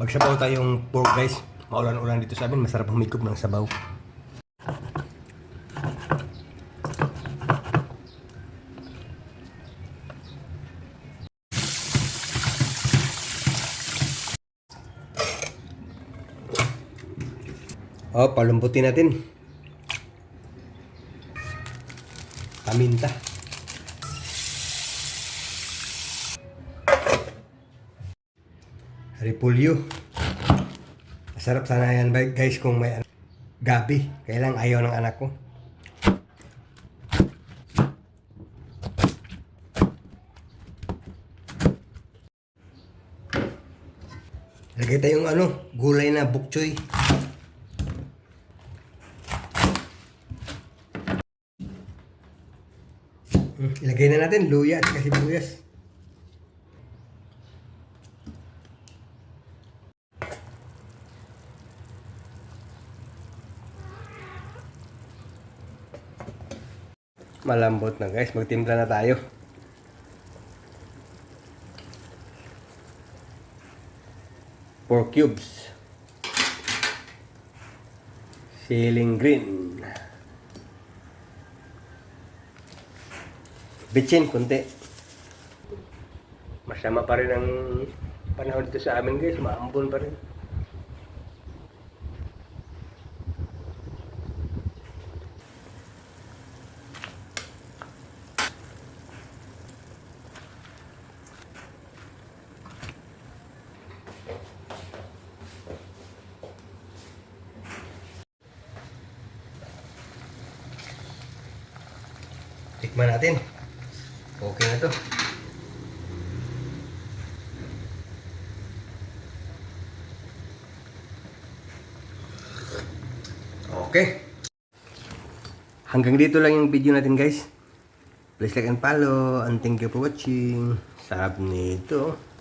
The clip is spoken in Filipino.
Magsabaw tayong pork guys. Maulan-ulan dito sa amin. Masarap humigop ng sabaw. Oh, palambutin natin. Paminta. Repolyo. Masarap sana yan guys kung may gabi. Kaya lang ayaw ng anak ko. Lagay tayong gulay na bok choy. Ilagay na natin luya at sibuyas. Malambot na guys, magtimpla na tayo. Pork cubes. Ceiling green. Bitchin, kunti. Masama pa rin ang panahon dito sa amin guys, maambon pa rin. Tikman natin. Okay na to. Okay. Hanggang dito lang yung video natin guys. Please like and follow and thank you for watching. Sarap nito.